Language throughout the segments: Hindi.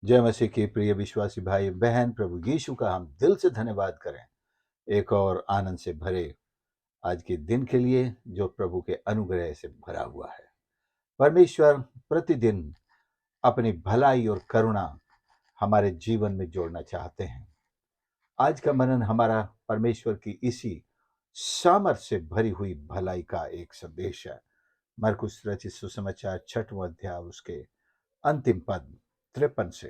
जय मसीह के प्रिय विश्वासी भाई बहन, प्रभु यीशु का हम दिल से धन्यवाद करें एक और आनंद से भरे आज के दिन के लिए जो प्रभु के अनुग्रह से भरा हुआ है। परमेश्वर प्रतिदिन अपनी भलाई और करुणा हमारे जीवन में जोड़ना चाहते हैं। आज का मनन हमारा परमेश्वर की इसी सामर्थ से भरी हुई भलाई का एक संदेश है। मरकुस रचित सुसमाचार 6वां अध्याय उसके अंतिम पद 53 से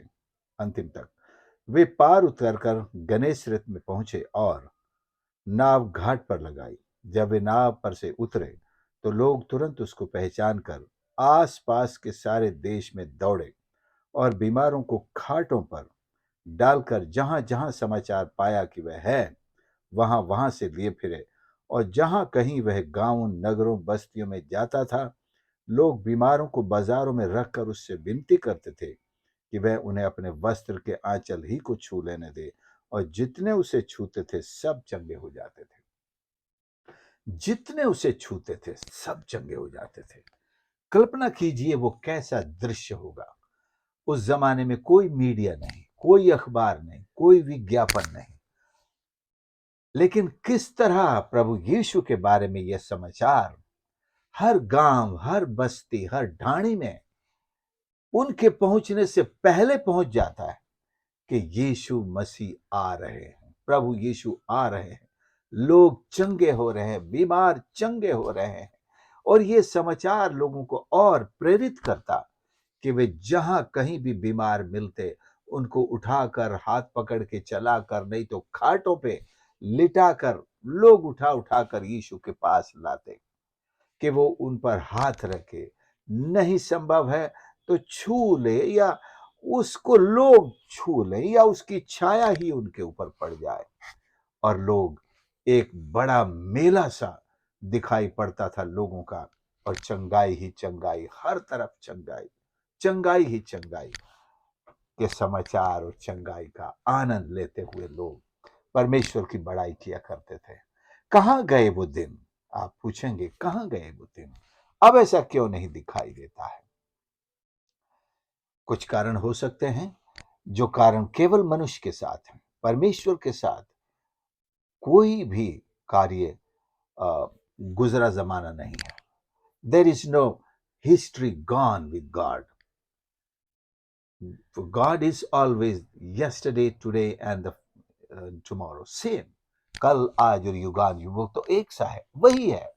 अंतिम तक। वे पार उतरकर गन्नेसरत में पहुंचे और नाव घाट पर लगाई। जब वे नाव पर से उतरे तो लोग तुरंत उसको पहचान कर आसपास के सारे देश में दौड़े और बीमारों को खाटों पर डालकर जहां जहां समाचार पाया कि वह है वहां वहां से लिए फिरे। और जहां कहीं वह गांवों, नगरों, बस्तियों में जाता था, लोग बीमारों को बाजारों में रखकर उससे विनती करते थे कि वह उन्हें अपने वस्त्र के आंचल ही को छू लेने दे, और जितने उसे छूते थे सब चंगे हो जाते थे। जितने उसे छूते थे सब चंगे हो जाते थे। कल्पना कीजिए वो कैसा दृश्य होगा। उस जमाने में कोई मीडिया नहीं, कोई अखबार नहीं, कोई विज्ञापन नहीं, लेकिन किस तरह प्रभु यीशु के बारे में यह समाचार हर गांव, हर बस्ती, हर ढाणी में उनके पहुंचने से पहले पहुंच जाता है कि यीशु मसीह आ रहे हैं, प्रभु यीशु आ रहे हैं, लोग चंगे हो रहे हैं, बीमार चंगे हो रहे हैं। और ये समाचार लोगों को और प्रेरित करता कि वे जहां कहीं भी बीमार मिलते उनको उठाकर, हाथ पकड़ के चलाकर, नहीं तो खाटों पे लिटाकर लोग उठा उठाकर यीशु के पास लाते कि वो उन पर हाथ रखे। नहीं संभव है तो छू ले, या उसको लोग छू ले, या उसकी छाया ही उनके ऊपर पड़ जाए। और लोग, एक बड़ा मेला सा दिखाई पड़ता था लोगों का, और चंगाई ही चंगाई, हर तरफ चंगाई, चंगाई ही चंगाई के समाचार और चंगाई का आनंद लेते हुए लोग परमेश्वर की बड़ाई किया करते थे। कहां गए वो दिन? आप पूछेंगे, कहां गए वो दिन? अब ऐसा क्यों नहीं दिखाई देता है? कुछ कारण हो सकते हैं, जो कारण केवल मनुष्य के साथ है। परमेश्वर के साथ कोई भी कार्य गुजरा जमाना नहीं है। There is no history gone with God. God is always yesterday, today and tomorrow same. कल, आज और युगान युग तो एक सा है, वही है।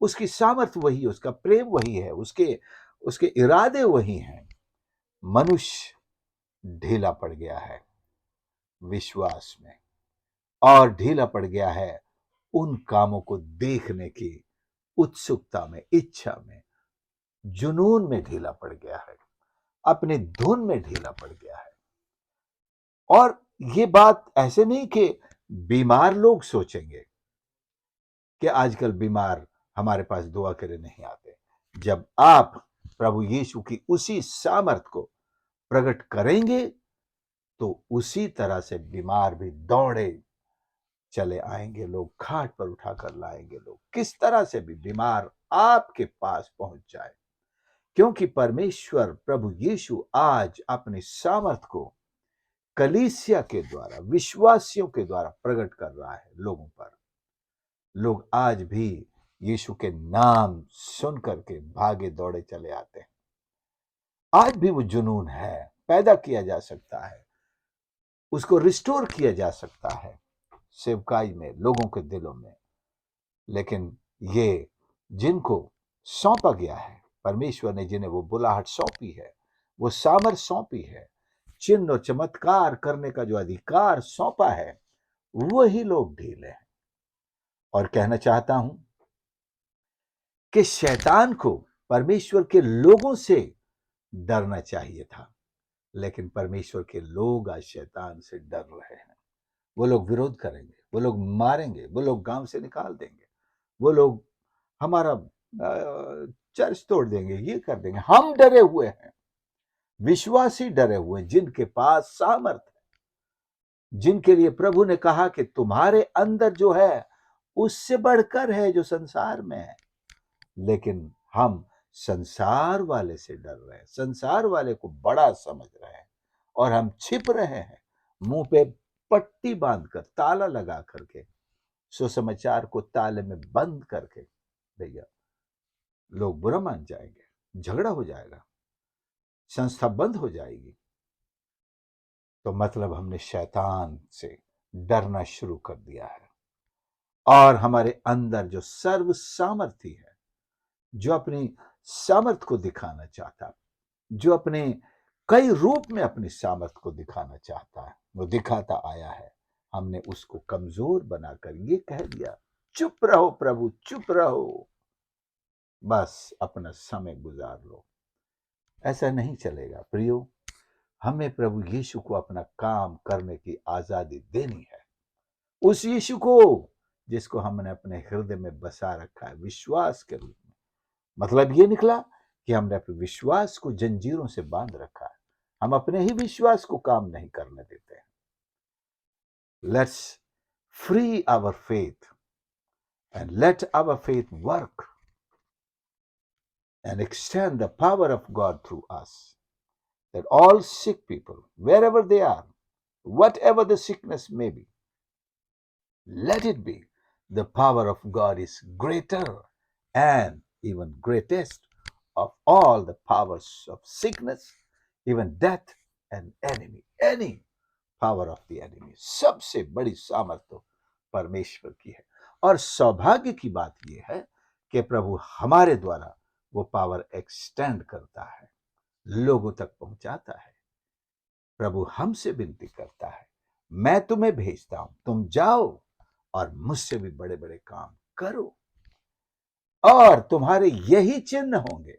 उसकी सामर्थ्य वही है, उसका प्रेम वही है, उसके उसके इरादे वही हैं। मनुष्य ढीला पड़ गया है विश्वास में, और ढीला पड़ गया है उन कामों को देखने की उत्सुकता में, इच्छा में, जुनून में ढीला पड़ गया है, अपनी धुन में ढीला पड़ गया है। और ये बात ऐसे नहीं कि बीमार लोग सोचेंगे कि आजकल बीमार हमारे पास दुआ करे नहीं आते। जब आप प्रभु यीशु की उसी सामर्थ को प्रकट करेंगे तो उसी तरह से बीमार भी दौड़े चले आएंगे, लोग खाट पर उठाकर लाएंगे, लोग किस तरह से भी बीमार आपके पास पहुंच जाए। क्योंकि परमेश्वर प्रभु यीशु आज अपनी सामर्थ को कलीसिया के द्वारा, विश्वासियों के द्वारा प्रकट कर रहा है लोगों पर। लोग आज भी यीशु के नाम सुन करके भागे दौड़े चले आते हैं। आज भी वो जुनून है, पैदा किया जा सकता है, उसको रिस्टोर किया जा सकता है सेवकाई में, लोगों के दिलों में। लेकिन ये जिनको सौंपा गया है, परमेश्वर ने जिन्हें वो बुलाहट सौंपी है, वो सामर्थ सौंपी है, चिन्ह और चमत्कार करने का जो अधिकार सौंपा है, वही लोग ढीले हैं। और कहना चाहता हूं कि शैतान को परमेश्वर के लोगों से डरना चाहिए था, लेकिन परमेश्वर के लोग आज शैतान से डर रहे हैं। वो लोग विरोध करेंगे, वो लोग मारेंगे, वो लोग गांव से निकाल देंगे, वो लोग हमारा चर्च तोड़ देंगे, ये कर देंगे। हम डरे हुए हैं, विश्वासी डरे हुए हैं, जिनके पास सामर्थ है, जिनके लिए प्रभु ने कहा कि तुम्हारे अंदर जो है उससे बढ़कर है जो संसार में है। लेकिन हम संसार वाले से डर रहे हैं, संसार वाले को बड़ा समझ रहे हैं, और हम छिप रहे हैं, मुंह पे पट्टी बांधकर, ताला लगा करके, सुसमाचार को ताले में बंद करके, भैया लोग बुरा मान जाएंगे, झगड़ा हो जाएगा, संस्था बंद हो जाएगी, तो मतलब हमने शैतान से डरना शुरू कर दिया है। और हमारे अंदर जो सर्व सामर्थ्य है, जो अपनी सामर्थ को दिखाना चाहता है, जो अपने कई रूप में अपनी सामर्थ को दिखाना चाहता है, वो दिखाता आया है, हमने उसको कमजोर बनाकर ये कह दिया, चुप रहो प्रभु, चुप रहो, बस अपना समय गुजार लो। ऐसा नहीं चलेगा प्रियो। हमें प्रभु यीशु को अपना काम करने की आजादी देनी है, उस यीशु को जिसको हमने अपने हृदय में बसा रखा है विश्वास के रूप में। मतलब ये निकला कि हमने अपने विश्वास को जंजीरों से बांध रखा है, हम अपने ही विश्वास को काम नहीं करने देते हैं। Let's free our faith and let our faith work and extend the power of God through us, that all sick people, wherever they are, whatever the sickness may be, let it be, the power of God is greater and even greatest of all the powers of sickness, even death and any power of the enemy. सबसे बड़ी सामर्थ तो परमेश्वर की है। और सौभाग्य की बात यह है कि प्रभु हमारे द्वारा वो पावर एक्सटेंड करता है, लोगों तक पहुंचाता है। प्रभु हमसे विनती करता है, मैं तुम्हें भेजता हूं, तुम जाओ और मुझसे भी बड़े बड़े काम करो, और तुम्हारे यही चिन्ह होंगे,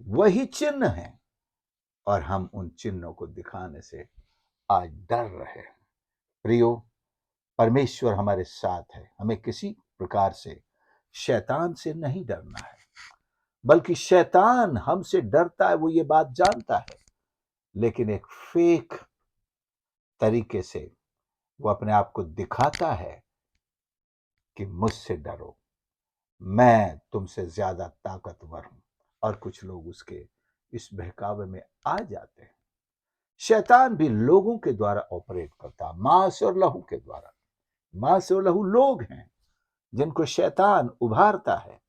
वही चिन्ह हैं, और हम उन चिन्हों को दिखाने से आज डर रहे हैं। प्रियो, परमेश्वर हमारे साथ है, हमें किसी प्रकार से शैतान से नहीं डरना है, बल्कि शैतान हमसे डरता है, वो ये बात जानता है, लेकिन एक फेक तरीके से वो अपने आप को दिखाता है कि मुझसे डरो, मैं तुमसे ज्यादा ताकतवर हूं, और कुछ लोग उसके इस बहकावे में आ जाते हैं। शैतान भी लोगों के द्वारा ऑपरेट करता है, मांस और लहू के द्वारा। मांस और लहू लोग हैं जिनको शैतान उभारता है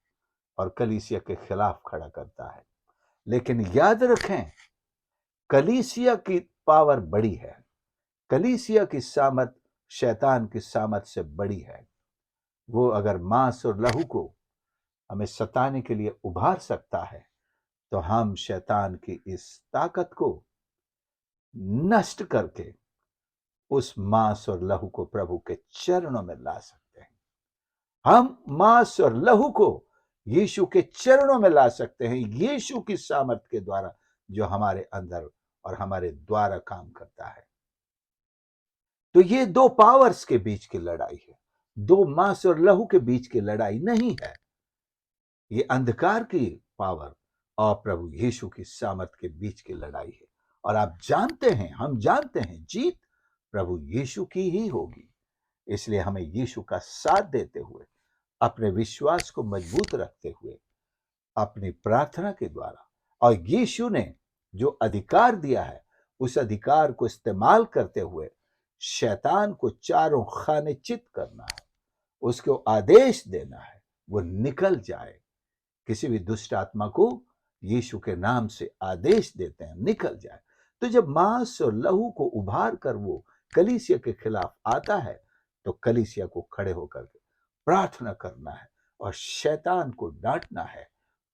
और कलीसिया के खिलाफ खड़ा करता है। लेकिन याद रखें, कलीसिया की पावर बड़ी है, कलीसिया की सामर्थ शैतान की सामर्थ से बड़ी है। वो अगर मांस और लहू को हमें सताने के लिए उभार सकता है, तो हम शैतान की इस ताकत को नष्ट करके उस मांस और लहू को प्रभु के चरणों में ला सकते हैं। हम मांस और लहू को यीशु के चरणों में ला सकते हैं, यीशु की सामर्थ के द्वारा, जो हमारे अंदर और हमारे द्वारा काम करता है। तो ये दो पावर्स के बीच की लड़ाई है, दो मांस और लहू के बीच की लड़ाई नहीं है। ये अंधकार की पावर और प्रभु यीशु की सामर्थ के बीच की लड़ाई है। और आप जानते हैं, हम जानते हैं, जीत प्रभु यीशु की ही होगी। इसलिए हमें यीशु का साथ देते हुए, अपने विश्वास को मजबूत रखते हुए, अपनी प्रार्थना के द्वारा, और यीशु ने जो अधिकार दिया है उस अधिकार को इस्तेमाल करते हुए शैतान को चारों खाने चित करना है, उसको आदेश देना है वो निकल जाए। किसी भी दुष्ट आत्मा को यीशु के नाम से आदेश देते हैं, निकल जाए। तो जब मांस और लहू को उभार कर वो कलीसिया के खिलाफ आता है, तो कलीसिया को खड़े होकर के प्रार्थना करना है और शैतान को डांटना है,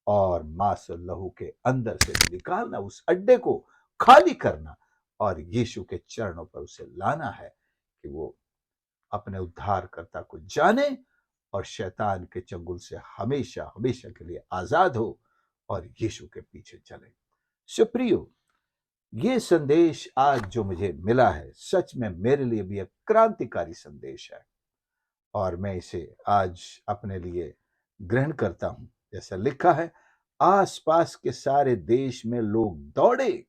और मांस और लहू के अंदर से निकालना, उस अड्डे को खाली करना, और यीशु के चरणों पर उसे लाना है कि वो अपने उद्धारकर्ता को जाने और शैतान के चंगुल से हमेशा हमेशा के लिए आजाद हो और यीशु के पीछे चले। सुप्रियो, ये संदेश आज जो मुझे मिला है, सच में मेरे लिए भी एक क्रांतिकारी संदेश है, और मैं इसे आज अपने लिए ग्रहण करता हूं। जैसा लिखा है, आसपास के सारे देश में लोग दौड़े,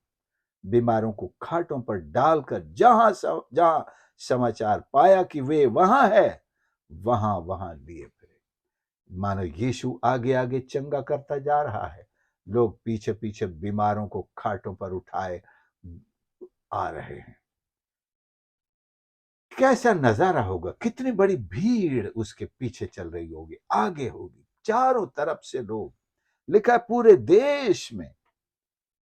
बीमारों को खाटों पर डालकर, जहां समाचार पाया कि वे वहां है, वहां वहां लिए फिरे। मानो यीशु आगे आगे चंगा करता जा रहा है, लोग पीछे पीछे बीमारों को खाटों पर उठाए आ रहे हैं। कैसा नजारा होगा, कितनी बड़ी भीड़ उसके पीछे चल रही होगी, आगे होगी, चारों तरफ से लोग। लिखा है पूरे देश में,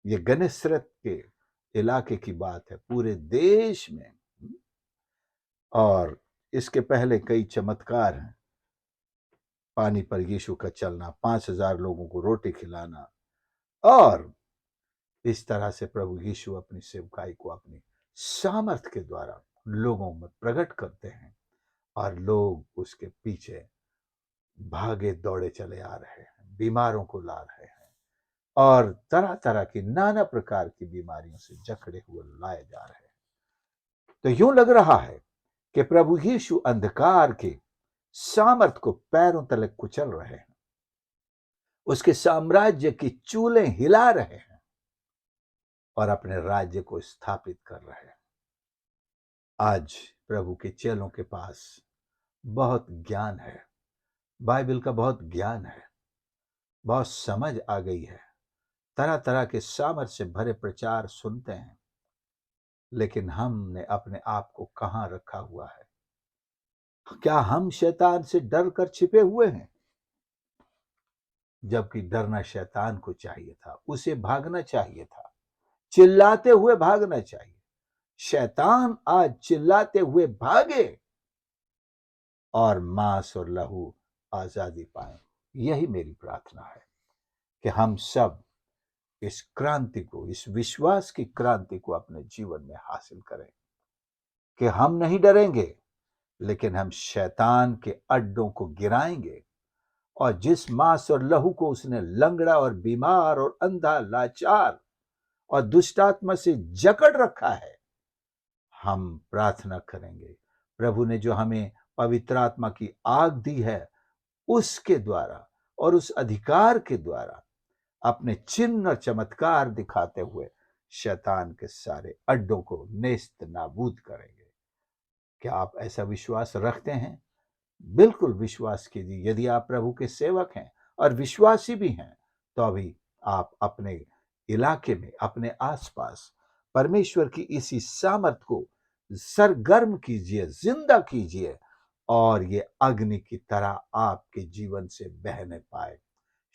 ये गनेसरत के इलाके की बात है, पूरे देश में। और इसके पहले कई चमत्कार हैं, पानी पर यीशु का चलना, 5,000 लोगों को रोटी खिलाना, और इस तरह से प्रभु यीशु अपनी सेवकाई को अपनी सामर्थ के द्वारा लोगों में प्रकट करते हैं, और लोग उसके पीछे भागे दौड़े चले आ रहे हैं, बीमारों को ला रहे हैं, और तरह तरह की नाना प्रकार की बीमारियों से जकड़े हुए लाए जा रहे हैं। तो यूं लग रहा है कि प्रभु यीशु अंधकार के सामर्थ को पैरों तले कुचल रहे हैं, उसके साम्राज्य की चूलें हिला रहे हैं और अपने राज्य को स्थापित कर रहे हैं। आज प्रभु के चेलों के पास बहुत ज्ञान है, बाइबल का बहुत ज्ञान है, बहुत समझ आ गई है, तरह तरह के सामर्थ्य से भरे प्रचार सुनते हैं, लेकिन हमने अपने आप को कहां रखा हुआ है? क्या हम शैतान से डर कर छिपे हुए हैं? जबकि डरना शैतान को चाहिए था, उसे भागना चाहिए था, चिल्लाते हुए भागना चाहिए। शैतान आज चिल्लाते हुए भागे और मांस और लहू आजादी पाए। यही मेरी प्रार्थना है कि हम सब इस क्रांति को, इस विश्वास की क्रांति को अपने जीवन में हासिल करें कि हम नहीं डरेंगे, लेकिन हम शैतान के अड्डों को गिराएंगे, और जिस मांस और लहू को उसने लंगड़ा और बीमार और अंधा, लाचार और दुष्टात्मा से जकड़ रखा है, हम प्रार्थना करेंगे प्रभु ने जो हमें पवित्र आत्मा की आग दी है, उसके द्वारा और उस अधिकार के द्वारा अपने चिन्ह और चमत्कार दिखाते हुए शैतान के सारे अड्डों को नेस्त नाबूद करेंगे। क्या आप ऐसा विश्वास रखते हैं? बिल्कुल विश्वास कीजिए। यदि आप प्रभु के सेवक हैं और विश्वासी भी हैं, तो अभी आप अपने इलाके में, अपने आसपास परमेश्वर की इसी सामर्थ को सरगर्म कीजिए, जिंदा कीजिए, और ये अग्नि की तरह आपके जीवन से बहने पाए।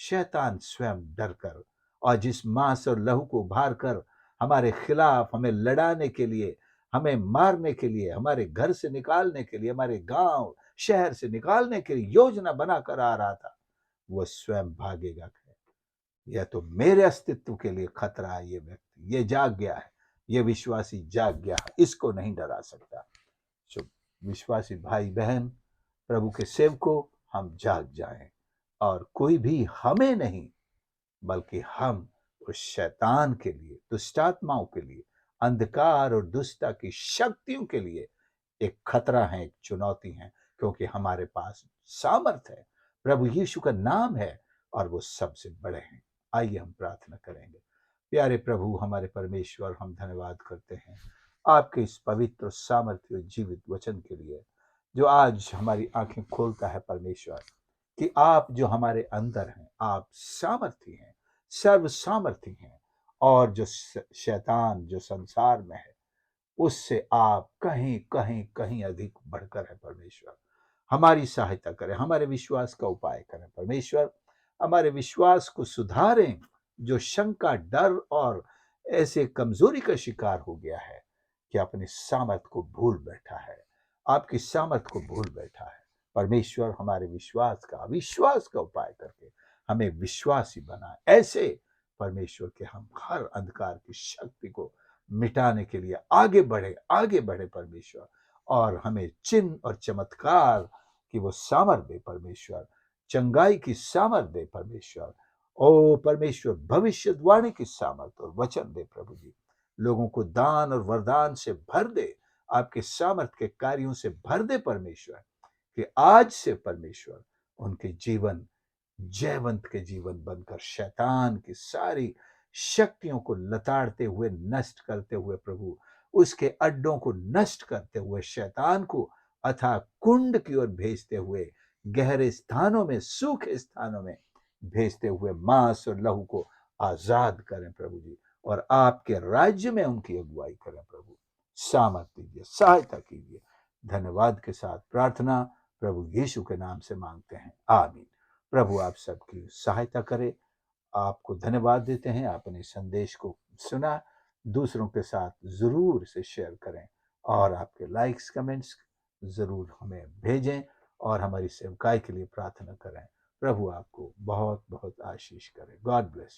शैतान स्वयं डर कर, और जिस मांस और लहू को उभार कर हमारे खिलाफ, हमें लड़ाने के लिए, हमें मारने के लिए, हमारे घर से निकालने के लिए, हमारे गांव शहर से निकालने के लिए योजना बनाकर आ रहा था, वो स्वयं भागेगा। यह तो मेरे अस्तित्व के लिए खतरा है। ये व्यक्ति ये जाग गया है, ये विश्वासी जाग गया है, इसको नहीं डरा सकता। सो विश्वासी भाई बहन, प्रभु के सेवकों, हम जाग जाएं, और कोई भी हमें नहीं, बल्कि हम उस शैतान के लिए, दुष्टात्माओं के लिए, अंधकार और दुष्टता की शक्तियों के लिए एक खतरा है, एक चुनौती है, क्योंकि हमारे पास सामर्थ है, प्रभु यीशु का नाम है, और वो सबसे बड़े हैं। आइए हम प्रार्थना करेंगे। प्यारे प्रभु, हमारे परमेश्वर, हम धन्यवाद करते हैं आपके इस पवित्र, सामर्थ्य, जीवित वचन के लिए, जो आज हमारी आंखें खोलता है परमेश्वर, कि आप जो हमारे अंदर हैं, आप सामर्थी हैं, सर्व सामर्थी हैं, और जो शैतान जो संसार में है, उससे आप कहीं कहीं कहीं अधिक बढ़कर है परमेश्वर। हमारी सहायता करें, हमारे विश्वास का उपाय करें परमेश्वर, हमारे विश्वास को सुधारें, जो शंका, डर और ऐसे कमजोरी का शिकार हो गया है कि अपनी सामर्थ को भूल बैठा है, आपकी सामर्थ को भूल बैठा है परमेश्वर। हमारे विश्वास का, अविश्वास का उपाय करके हमें विश्वासी बनाए, ऐसे परमेश्वर के हम हर अंधकार की शक्ति को मिटाने के लिए आगे बढ़े, आगे बढ़े परमेश्वर, और हमें चिन्ह और चमत्कार की वो सामर्थ दे परमेश्वर, चंगाई की सामर्थ दे परमेश्वर, ओ परमेश्वर, भविष्यवाणी की सामर्थ और वचन दे प्रभु जी। लोगों को दान और वरदान से भर दे, आपके सामर्थ के कार्यों से भर दे परमेश्वर, कि आज से परमेश्वर उनके जीवन जयवंत के जीवन बनकर शैतान की सारी शक्तियों को लताड़ते हुए, नष्ट करते हुए प्रभु, उसके अड्डों को नष्ट करते हुए, शैतान को अथाह कुंड की ओर भेजते हुए, गहरे स्थानों में, सूखे स्थानों में भेजते हुए, मांस और लहू को आजाद करें प्रभु जी, और आपके राज्य में उनकी अगुवाई करें प्रभु। सामर्थ दीजिए, सहायता कीजिए। धन्यवाद के साथ प्रार्थना प्रभु यीशु के नाम से मांगते हैं, आमीन। प्रभु आप सबकी सहायता करे। आपको धन्यवाद देते हैं, आपने संदेश को सुना, दूसरों के साथ जरूर से शेयर करें और आपके लाइक्स कमेंट्स जरूर हमें भेजें और हमारी सेवकाई के लिए प्रार्थना करें। प्रभु आपको बहुत बहुत आशीष करे। God bless.